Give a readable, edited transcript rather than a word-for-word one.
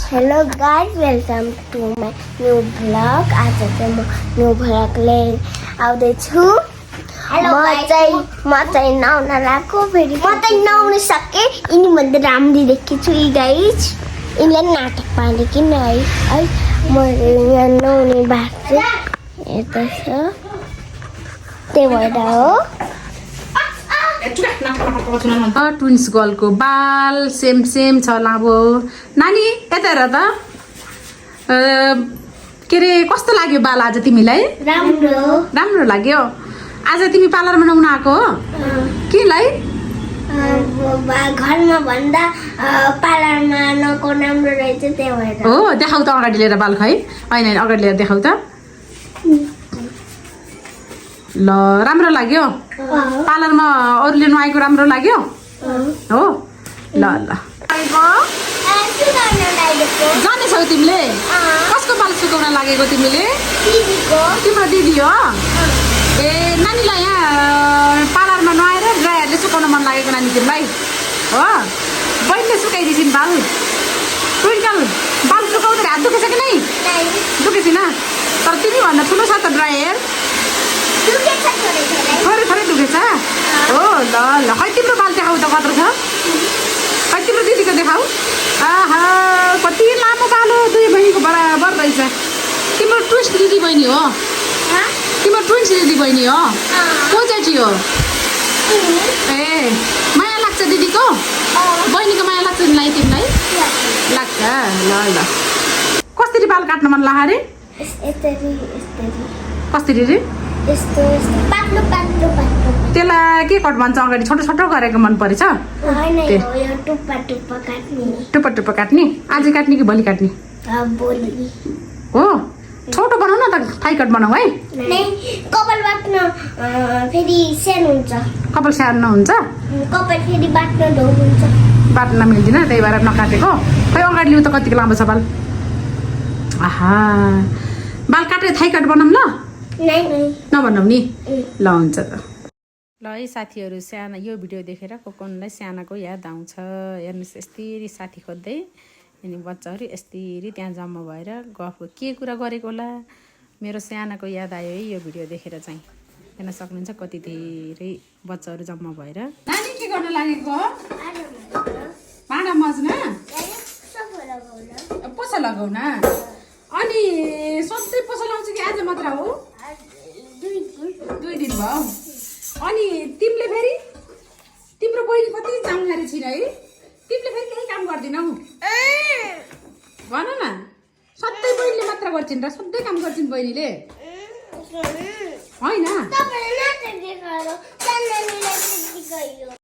Hello guys, welcome to my new vlog. आज चाहिँ म न्यू भ्लग लिएर आउँदैछु। म चाहिँ नुहाउन लागेको फेरि म त नुहाउन सके यिनी भन्दा राम्ररी देखेछु यी गाइज। यिनले नाटक पारे किन है म यहाँ नुहाउने भएको चाहिँ यता छ त्यही भएर हो। ट्विन्स गर्लको बाल सेम सेम छ लामो। नानी यता हेर त के अरे कस्तो लाग्यो बाल आज तिमीलाई? राम्रो लाग्यो। आज तिमी पार्लरमा नुहाउन आएको हो? केलाई? घरमा भन्दा पार्लरमा नुहाएको राम्रो रहेछ त्यही भएर। हो देखाउ त अगाडि लिएर बाल खै। होइन अगाडि लिएर देखाउ त। ल राम्रो लाग्यो? पार्लरमा अरूले नुहाएको राम्रो लाग्यो? हो ल ल। जानेछौ तिमीले? कसको बाल सुकाउन लागेको तिमीले? तिम्रो दिदी हो? ए नानीलाई यहाँ पार्लरमा नुहाएर ड्रायरले सुकाउन मन लागेको नानी तिमीलाई हो? बहिनीले सुकाइदिन्छन् बाल। ट्विङ्कल बाल सुकाउँदा हात दुखेछ कि नै? दुखेको छैन तर तिमी भन्दा ठुलो छ त ड्रायर। थोरै थोरै दुखेछ हो। ल ल खै तिम्रो बाल देखाउ त कत्रो छ? खै तिम्रो दिदीको देखाउ। आहा कति लामो बाल हो, दुई बहिनीको बराबर रहेछ। तिम्रो ट्विन्स दिदी बहिनी हो? तिम्रो ट्विन्स दिदी बहिनी हो? को जेठी हो? ए माया लाग्छ दिदीको? बहिनीको माया लाग्छ नि तिमीलाई? लाग्छ। ल ल कसरी बाल काट्न मन लाग्यो अरे? कसरी रे? त्यसलाई के कट भन्छ? अगाडि छोटो छोटो गरेको मन परेछ? टुप्पा टुप्पा काट्ने? आज काट्ने कि भोलि काट्ने? हो छोटो बनाऊ न त, थाइ कट बनाऊ है। कपाल बाट्न फेरि सानो हुन्छ। कपाल सानो हुन्छ? कपाल फेरि बाट्न ढोग हुन्छ। बाट्न मिल्दैन त्यही भएर नकाटेको। खै अगाडि लिउ त कतिको लामो छ बाल। आहा बाल काटेर थाइ कट बनाऊँ ल? नभनौ नि। ल हुन्छ त। ल है साथीहरू, सानो यो भिडियो देखेर कोकोनलाई सानाको याद आउँछ। हेर्नुहोस् यस्तरी साथी खोज्दै अनि बच्चाहरू यस्तरी त्यहाँ जम्मा भएर गफको के कुरा गरेको होला। मेरो सानाको याद आयो है यो भिडियो देखेर चाहिँ। हेर्न सक्नुहुन्छ कति धेरै बच्चाहरू जम्मा भएर। नानी के गर्न लागेको? भाँडा माझ्न? पोसा लगाउन? अनि सधैँ पोसा लाउँछ कि आज मात्र हो? 2 दिन भयो। अनि तिमीले फेरि तिम्रो बहिनी कति जाउँखारी छिन है? तिमीले फेरि केही काम गर्दिनौ? भन न। सधैँ बहिनीले मात्र गर्छिन् र? सधैँ काम गर्छिन् बहिनीले होइन?